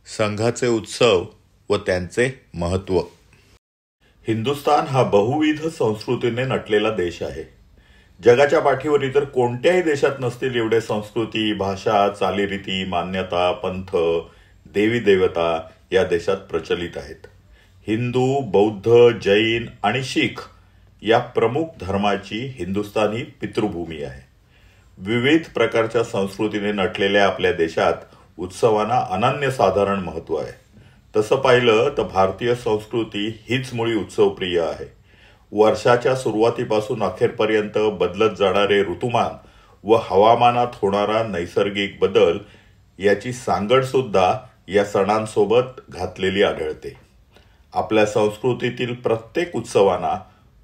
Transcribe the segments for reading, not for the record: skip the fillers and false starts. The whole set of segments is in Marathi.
संघाचे उत्सव व त्यांचे महत्त्व. हिंदुस्थान हा बहुविध संस्कृतीने नटलेला देश आहे. जगाच्या पाठीवर इतर कोणत्याही देशात नसतील एवढे संस्कृती, भाषा, चालीरीती, मान्यता, पंथ, देवी देवता या देशात प्रचलित आहेत. हिंदू, बौद्ध, जैन आणि शीख या प्रमुख धर्माची हिंदुस्थान ही पितृभूमी आहे. विविध प्रकारच्या संस्कृतीने नटलेल्या आपल्या देशात उत्सवांना अनन्यसाधारण महत्त्व आहे. तसं पाहिलं तर भारतीय संस्कृती हीच मुळी उत्सवप्रिय आहे. वर्षाच्या सुरुवातीपासून अखेरपर्यंत बदलत जाणारे ऋतुमान व हवामानात होणारा नैसर्गिक बदल याची सांगड सुद्धा या सणांसोबत घातलेली आढळते. आपल्या संस्कृतीतील प्रत्येक उत्सवांना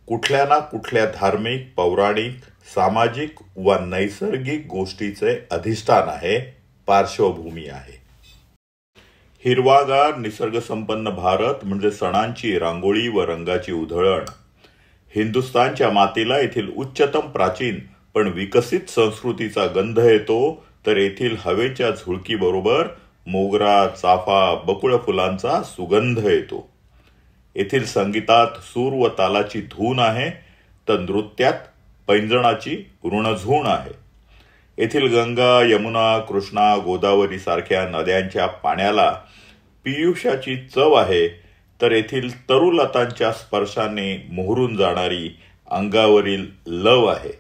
कुठल्या ना कुठल्या धार्मिक, पौराणिक, सामाजिक व नैसर्गिक गोष्टीचे अधिष्ठान आहे, पार्श्वभूमी आहे. हिरवागार निसर्गसंपन्न भारत म्हणजे सणांची रांगोळी व रंगाची उधळण. हिंदुस्थानच्या मातीला येथील उच्चतम प्राचीन पण विकसित संस्कृतीचा गंध येतो, तर येथील हवेच्या झुळकीबरोबर मोगरा, चाफा, बकुळ फुलांचा सुगंध येतो. येथील संगीतात सूर व तालाची धून आहे, तर नृत्यात पैंजणाची ऋणझूण आहे. येथील गंगा, यमुना, कृष्णा, गोदावरी सारख्या नद्यांच्या पाण्याला पियुषाची चव आहे, तर येथील तरुलतांच्या स्पर्शाने मोहरून जाणारी अंगावरील लव आहे.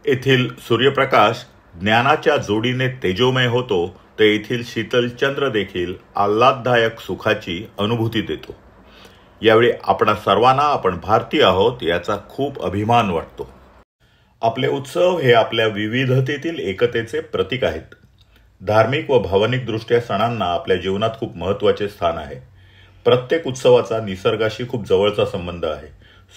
येथील सूर्यप्रकाश ज्ञानाच्या जोडीने तेजोमय होतो, तर येथील शीतल चंद्र देखील आल्हाददायक सुखाची अनुभूती देतो. यावेळी आपण भारतीय आहोत याचा खूप अभिमान वाटतो. आपले उत्सव हे आपल्या विविधतेतील एकतेचे प्रतीक आहेत. धार्मिक व भावनिक दृष्ट्या सणांना आपल्या जीवनात खूप महत्त्वाचे स्थान आहे. प्रत्येक उत्सवाचा निसर्गाशी खूप जवळचा संबंध आहे.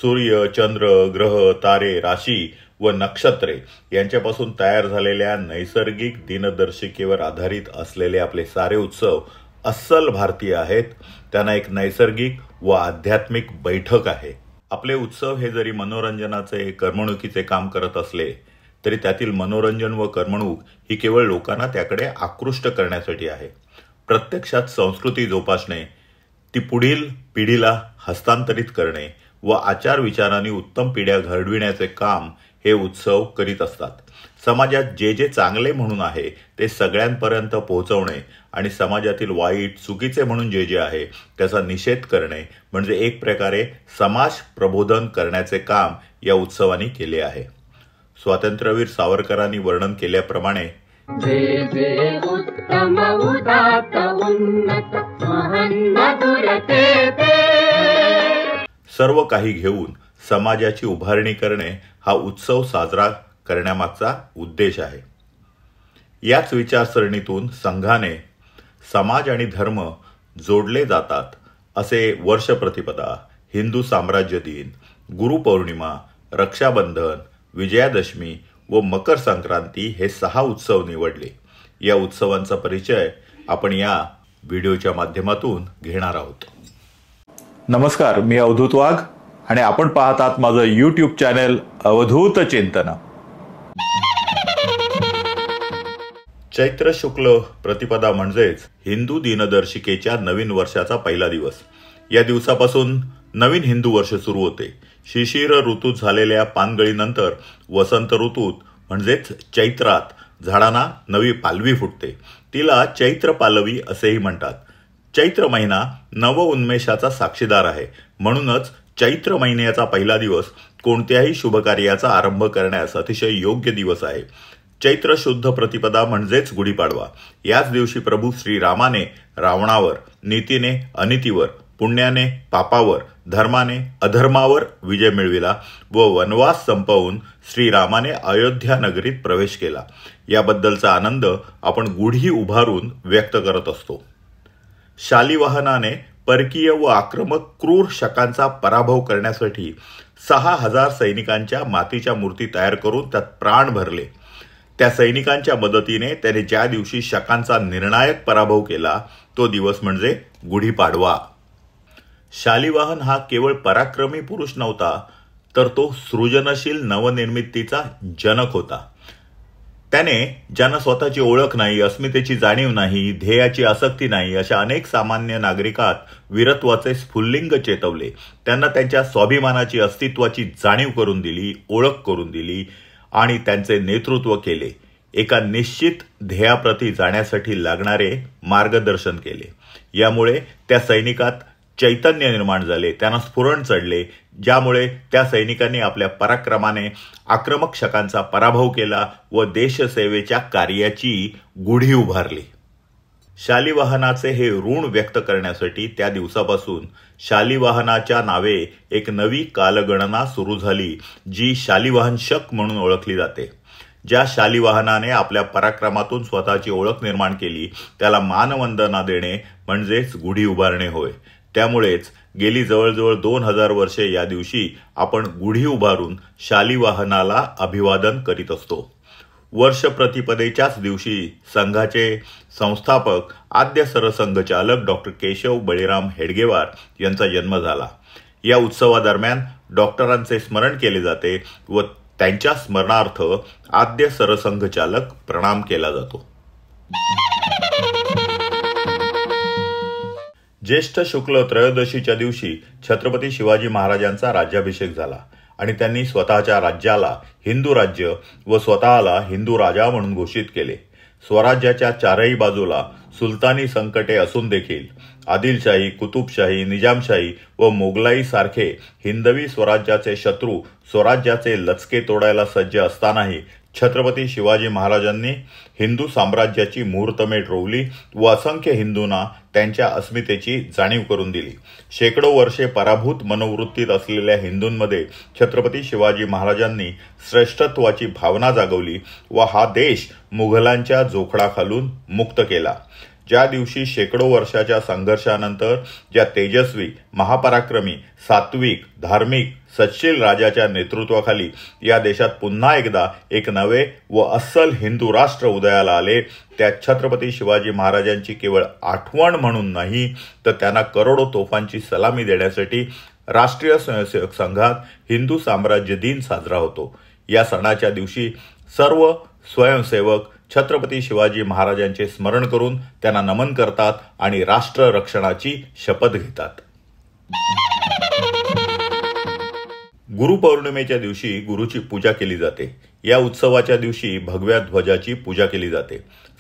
सूर्य, चंद्र, ग्रह, तारे, राशी व नक्षत्रे यांच्यापासून तयार झालेल्या नैसर्गिक दिनदर्शिकेवर आधारित असलेले आपले सारे उत्सव अस्सल भारतीय आहेत. त्यांना एक नैसर्गिक व आध्यात्मिक बैठक आहे. आपले उत्सव हे जरी मनोरंजनाचे, करमणुकीचे काम करत असले तरी त्यातील मनोरंजन व करमणूक ही केवळ लोकांना त्याकडे आकृष्ट करण्यासाठी आहे. प्रत्यक्षात संस्कृती जोपासणे, ती पुढील पिढीला हस्तांतरित करणे व आचार विचारांनी उत्तम पिढ्या घडविण्याचे काम हे उत्सव करीत असतात. समाजात जे जे चांगले म्हणून आहे ते सगळ्यांपर्यंत पोहोचवणे आणि समाजातील वाईट, चुकीचे म्हणून जे जे आहे त्याचा निषेध करणे म्हणजे एक प्रकारे समाज प्रबोधन करण्याचे काम या उत्सवांनी केले आहे. स्वातंत्र्यवीर सावरकरांनी वर्णन केल्याप्रमाणे सर्व काही घेऊन समाजाची उभारणी करणे हा उत्सव साजरा करण्यामागचा उद्देश आहे. याच विचारसरणीतून संघाने समाज आणि धर्म जोडले जातात असे वर्ष प्रतिपदा, हिंदू साम्राज्य दिन, गुरुपौर्णिमा, रक्षाबंधन, विजयादशमी व मकर संक्रांती हे 6 उत्सव निवडले. या उत्सवांचा परिचय आपण या व्हिडिओच्या माध्यमातून घेणार आहोत. नमस्कार, मी अवधूत वाघ आणि आपण पाहत आहात माझं YouTube चॅनेल अवधूत चिंतन. चैत्र शुक्ल प्रतिपदा म्हणजेच हिंदू दिनदर्शिकेच्या नवीन वर्षाचा पहिला दिवस. या दिवसापासून नवीन हिंदू वर्ष सुरू होते. शिशिर ऋतूत झालेल्या पानगळीनंतर वसंत ऋतूत म्हणजेच चैत्रात झाडांना नवी पालवी फुटते. तिला चैत्र पालवी असेही म्हणतात. चैत्र महिना नव उन्मेषाचा साक्षीदार आहे. म्हणूनच चैत्र महिन्याचा पहिला दिवस कोणत्याही शुभकार्याचा आरंभ करण्यास अतिशय योग्य दिवस आहे. चैत्र शुद्ध प्रतिपदा म्हणजेच गुढीपाडवा. याच दिवशी प्रभू श्रीरामाने रावणावर, नीतीने अनितीवर, पुण्याने पापावर, धर्माने अधर्मावर विजय मिळविला व वनवास संपवून श्रीरामाने अयोध्या नगरीत प्रवेश केला. याबद्दलचा आनंद आपण गुढी उभारून व्यक्त करत असतो. शालिवाहनाने परकीय व आक्रमक क्रूर शकांचा पराभव करण्यासाठी 6000 सैनिकांच्या मातीच्या मूर्ती तयार करून त्यात प्राण भरले. त्या सैनिकांच्या मदतीने त्याने ज्या दिवशी शकांचा निर्णायक पराभव केला तो दिवस म्हणजे गुढीपाडवा. शालिवाहन हा केवळ पराक्रमी पुरुष नव्हता, तर तो सृजनशील नवनिर्मितीचा जनक होता. त्याने ज्यांना स्वतःची ओळख नाही, अस्मितेची जाणीव नाही, ध्येयाची आसक्ती नाही, अशा अनेक सामान्य नागरिकात वीरत्वाचे स्फुल्लिंग चेतवले. त्यांना त्यांच्या स्वाभिमानाची, अस्तित्वाची जाणीव करून दिली, ओळख करून दिली आणि त्यांचे नेतृत्व केले. एका निश्चित ध्येयाप्रती जाण्यासाठी लागणारे मार्गदर्शन केले. यामुळे त्या सैनिकात चैतन्य निर्माण झाले, त्यांना स्फुरण चढले, ज्यामुळे त्या सैनिकांनी आपल्या पराक्रमाने आक्रमक शकांचा पराभव केला व देशसेवेच्या कार्याची गुढी उभारली. शालिवाहनाचे हे ऋण व्यक्त करण्यासाठी त्या दिवसापासून शालिवाहनाच्या नावे एक नवी कालगणना सुरू झाली, जी शालिवाहन शक म्हणून ओळखली जाते. ज्या शालिवाहनाने आपल्या पराक्रमातून स्वतःची ओळख निर्माण केली त्याला मानवंदना देणे म्हणजेच गुढी उभारणे होय. त्यामुळेच गेली जवळजवळ 2000 वर्षे या दिवशी आपण गुढी उभारून शालिवाहनाला अभिवादन करीत असतो. वर्ष प्रतिपदेच्याच दिवशी संघाचे संस्थापक आद्य सरसंघचालक डॉक्टर केशव बळीराम हेडगेवार यांचा जन्म झाला. या उत्सवादरम्यान डॉक्टरांचे स्मरण केले जाते व त्यांच्या स्मरणार्थ आद्य सरसंघचालक प्रणाम केला जातो. ज्येष्ठ शुक्ल त्रयोदशीच्या दिवशी छत्रपती शिवाजी महाराजांचा राज्याभिषेक झाला आणि त्यांनी स्वतःच्या राज्याला हिंदू राज्य व स्वतःला हिंदू राजा म्हणून घोषित केले. स्वराज्याच्या चारही बाजूला सुलतानी संकटे असून देखील आदिलशाही, कुतुबशाही, निजामशाही व मोगलाई सारखे हिंदवी स्वराज्याचे शत्रू स्वराज्याचे लचके तोडायला सज्ज असतानाही छत्रपती शिवाजी महाराजांनी हिंदू साम्राज्याची मुहूर्तमेढ रोवली व असंख्य हिंदूंना त्यांच्या अस्मितेची जाणीव करून दिली. शेकडो वर्षे पराभूत मनोवृत्तीत असलेल्या हिंदूंमध्ये छत्रपती शिवाजी महाराजांनी श्रेष्ठत्वाची भावना जागवली व हा देश मुघलांच्या जोखडाखालून मुक्त केला. ज्या दिवशी शेकडो वर्षाच्या संघर्षानंतर ज्या तेजस्वी, महापराक्रमी, सात्विक, धार्मिक, सच्शील राजाच्या नेतृत्वाखाली या देशात पुन्हा एकदा एक नवे व अस्सल हिंदू राष्ट्र उदयाला आले, त्या छत्रपती शिवाजी महाराजांची केवळ आठवण म्हणून नाही तर त्यांना करोडो तोफांची सलामी देण्यासाठी राष्ट्रीय स्वयंसेवक संघात हिंदू साम्राज्य दिन साजरा होतो. या सणाच्या दिवशी सर्व स्वयंसेवक छत्रपती शिवाजी महाराजांचे स्मरण करून त्यांना नमन करतात आणि राष्ट्र रक्षणाची शपथ घेतात. गुरुपौर्णिमेच्या दिवशी गुरुची पूजा केली जाते. या उत्सवाच्या दिवशी भगव्या ध्वजाची पूजा केली जाते.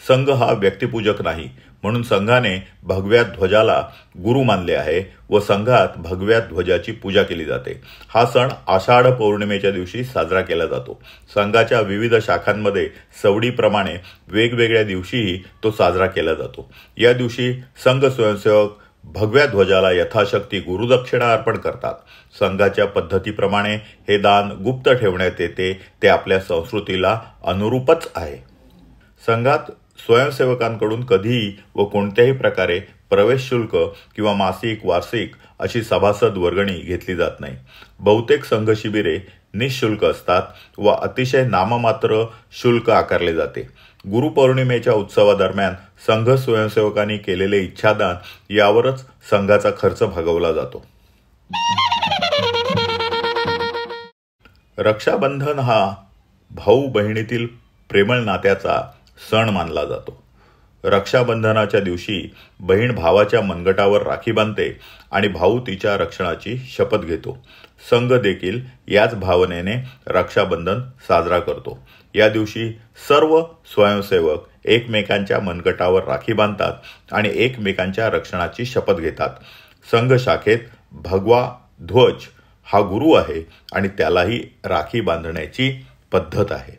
संघ हा व्यक्तिपूजक नाही, म्हणून संघाने भगव्या ध्वजाला गुरु मानले आहे व संघात भगव्या ध्वजाची पूजा केली जाते. हा सण आषाढ पौर्णिमेच्या दिवशी साजरा केला जातो. संघाच्या विविध शाखांमध्ये सवडीप्रमाणे वेगवेगळ्या दिवशीही तो साजरा केला जातो. या दिवशी संघ स्वयंसेवक भगव्या ध्वजाला यथाशक्ती गुरुदक्षिणा अर्पण करतात. संघाच्या पद्धतीप्रमाणे हे दान गुप्त ठेवण्यात येते, ते आपल्या संस्कृतीला अनुरूपच आहे. संघात स्वयंसेवकांकडून कधीही व कोणत्याही प्रकारे प्रवेश शुल्क किंवा मासिक, वार्षिक अशी सभासद वर्गणी घेतली जात नाही. बहुतेक संघ शिबिरे निःशुल्क असतात व अतिशय नाममात्र शुल्क आकारले जाते. गुरुपौर्णिमेच्या उत्सवादरम्यान संघ स्वयंसेवकांनी केलेले इच्छादान यावरच संघाचा खर्च भागवला जातो. रक्षाबंधन हा भाऊ बहिणीतील प्रेमळ नात्याचा सण मानला जातो. रक्षाबंधनाच्या दिवशी बहीण भावाच्या मनगटावर राखी बांधते आणि भाऊ तिच्या रक्षणाची शपथ घेतो. संघ देखील याच भावनेने रक्षाबंधन साजरा करतो. या दिवशी सर्व स्वयंसेवक एकमेकांच्या मनगटावर राखी बांधतात आणि एकमेकांच्या रक्षणाची शपथ घेतात. संघ शाखेत भगवा ध्वज हा गुरु आहे आणि त्यालाही राखी बांधण्याची पद्धत आहे.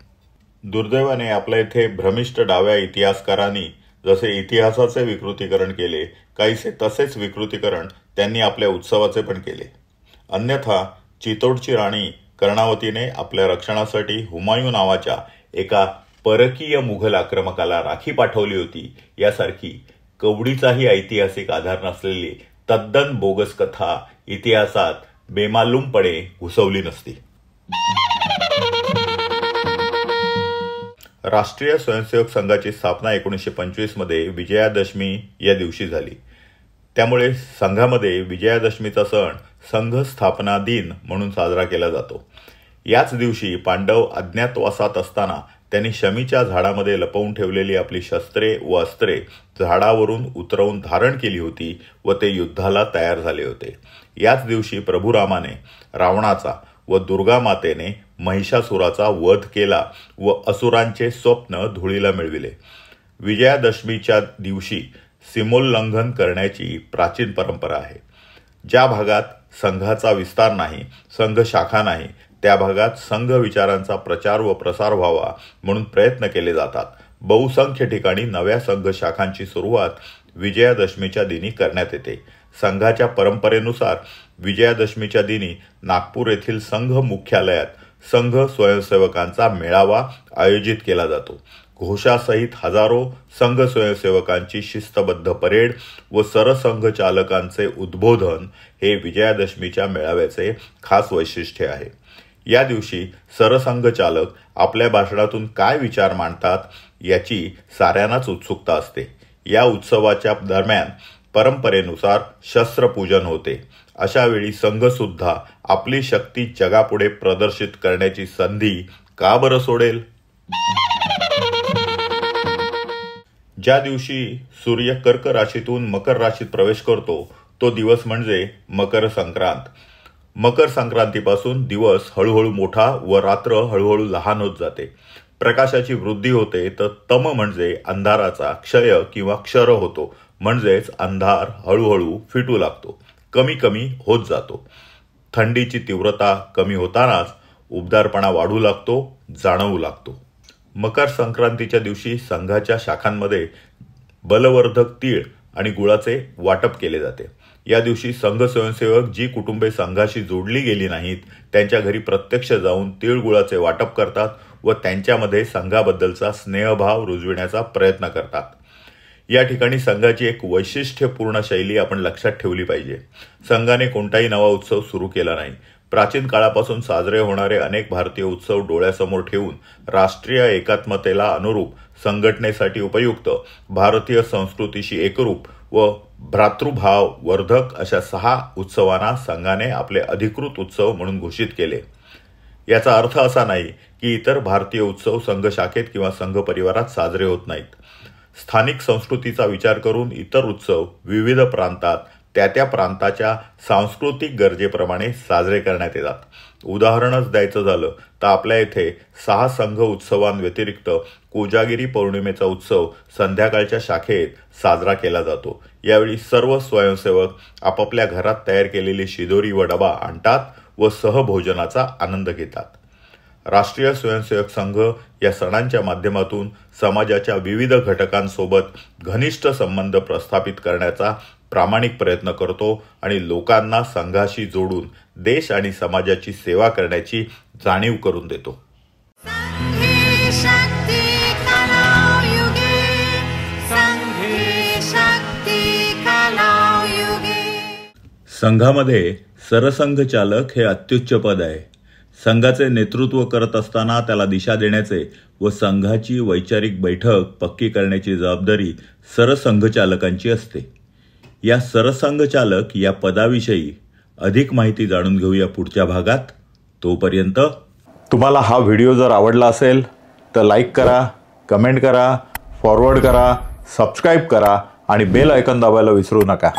दुर्दैवाने आपल्या इथे भ्रमिष्ठ डाव्या इतिहासकारांनी जसे इतिहासाचे विकृतीकरण केले, काहीसे तसेच विकृतीकरण त्यांनी आपल्या उत्सवाचे पण केले. अन्यथा चितोडची राणी कर्णावतीने आपल्या रक्षणासाठी हुमायूं नावाच्या एका परकीय मुघल आक्रमकाला राखी पाठवली होती यासारखी कवडीचाही ऐतिहासिक आधार नसलेली तद्दन बोगस कथा इतिहासात बेमालूमपणे घुसवली नसती. राष्ट्रीय स्वयंसेवक संघाची स्थापना 1925 मध्ये विजयादशमी या दिवशी झाली. त्यामुळे संघामध्ये विजयादशमीचा सण संघ स्थापना दिन म्हणून साजरा केला जातो. याच दिवशी पांडव अज्ञातवासात असताना त्यांनी शमीच्या झाडामध्ये लपवून ठेवलेली आपली शस्त्रे व अस्त्रे झाडावरून उतरवून धारण केली होती व ते युद्धाला तयार झाले होते. याच दिवशी प्रभू रामाने रावणाचा व दुर्गा मातेने महिषासुराचा वध केला व असुरांचे स्वप्न धुळीला मिळविले. विजयादशमीच्या दिवशी सीमोल्लंघन करण्याची प्राचीन परंपरा आहे. ज्या भागात संघाचा विस्तार नाही, संघ शाखा नाही, त्या भागात संघ विचारांचा प्रचार व प्रसार व्हावा म्हणून प्रयत्न केले जातात. बहुसंख्य ठिकाणी नव्या संघ शाखांची सुरुवात विजयादशमीच्या दिनी करण्यात येते. संघाच्या परंपरेनुसार विजयादशमीच्या दिनी नागपूर येथील संघ मुख्यालयात संघ स्वयंसेवकांचा मेळावा आयोजित केला जातो. घोषासहित हजारो संघ स्वयंसेवकांची शिस्तबद्ध परेड व सरसंघ चालकांचे उद्बोधन हे विजयादशमीच्या मेळाव्याचे खास वैशिष्ट्य आहे. या दिवशी सरसंघ चालक आपल्या भाषणातून काय विचार मांडतात याची साऱ्यांनाच उत्सुकता असते. या उत्सवाच्या दरम्यान परंपरेनुसार शस्त्रपूजन होते. अशा वेळी संघ सुद्धा आपली शक्ती जगापुढे प्रदर्शित करण्याची संधी का बरं सोडेल. ज्या दिवशी सूर्य कर्क राशीतून मकर राशीत प्रवेश करतो तो दिवस म्हणजे मकर संक्रांत. मकर संक्रांतीपासून दिवस हळूहळू मोठा व रात्र हळूहळू लहान होत जाते. प्रकाशाची वृद्धी होते तर तम म्हणजे अंधाराचा क्षय किंवा क्षर होतो, म्हणजेच अंधार हळूहळू फिटू लागतो, कमी कमी होत जातो. थंडीची तीव्रता कमी होतानाच उबदारपणा वाढू लागतो, जाणवू लागतो. मकर संक्रांतीच्या दिवशी संघाच्या शाखांमध्ये बलवर्धक तीळ आणि गुळाचे वाटप केले जाते. या दिवशी संघ स्वयंसेवक जी कुटुंबे संघाशी जोडली गेली नाहीत त्यांच्या घरी प्रत्यक्ष जाऊन तीळ गुळाचे वाटप करतात व त्यांच्यामध्ये संघाबद्दलचा स्नेहभाव रुजविण्याचा प्रयत्न करतात. या ठिकाणी संघाची एक वैशिष्ट्यपूर्ण शैली आपण लक्षात ठेवली पाहिजे. संघाने कोणताही नवा उत्सव सुरू केला नाही. प्राचीन काळापासून साजरे होणारे अनेक भारतीय उत्सव डोळ्यासमोर ठेवून राष्ट्रीय एकात्मतेला अनुरूप, संघटनेसाठी उपयुक्त, भारतीय संस्कृतीशी एकरूप व भ्रातृभाव वर्धक अशा 6 उत्सवांना संघाने आपले अधिकृत उत्सव म्हणून घोषित केले. याचा अर्थ असा नाही की इतर भारतीय उत्सव संघ शाखेत किंवा संघ परिवारात साजरे होत नाहीत. स्थानिक संस्कृतीचा विचार करून इतर उत्सव विविध प्रांतात त्या प्रांताच्या सांस्कृतिक गरजेप्रमाणे साजरे करण्यात येतात. उदाहरणच द्यायचं झालं तर आपल्या येथे 6 संघ उत्सवांव्यतिरिक्त कोजागिरी पौर्णिमेचा उत्सव संध्याकाळच्या शाखेत साजरा केला जातो. यावेळी सर्व स्वयंसेवक आपापल्या घरात तयार केलेली शिदोरी व डबा आणतात व सहभोजनाचा आनंद घेतात. राष्ट्रीय स्वयंसेवक संघ या सणांच्या माध्यमातून समाजाच्या विविध घटकांसोबत घनिष्ठ संबंध प्रस्थापित करण्याचा प्रामाणिक प्रयत्न करतो आणि लोकांना संघाशी जोडून देश आणि समाजाची सेवा करण्याची जाणीव करून देतो. संघामध्ये सरसंघ चालक हे अत्युच्च पद आहे. संघाचे नेतृत्व करत असताना त्याला दिशा देण्याचे व संघाची वैचारिक बैठक पक्की करण्याची जबाबदारी सरसंघचालकांची असते. या सरसंघचालक या पदाविषयी अधिक माहिती जाणून घेऊया पुढच्या भागात. तोपर्यंत तुम्हाला हा व्हिडिओ जर आवडला असेल तर लाईक करा, कमेंट करा, फॉरवर्ड करा, सबस्क्राईब करा आणि बेल आयकॉन दाबायला विसरू नका.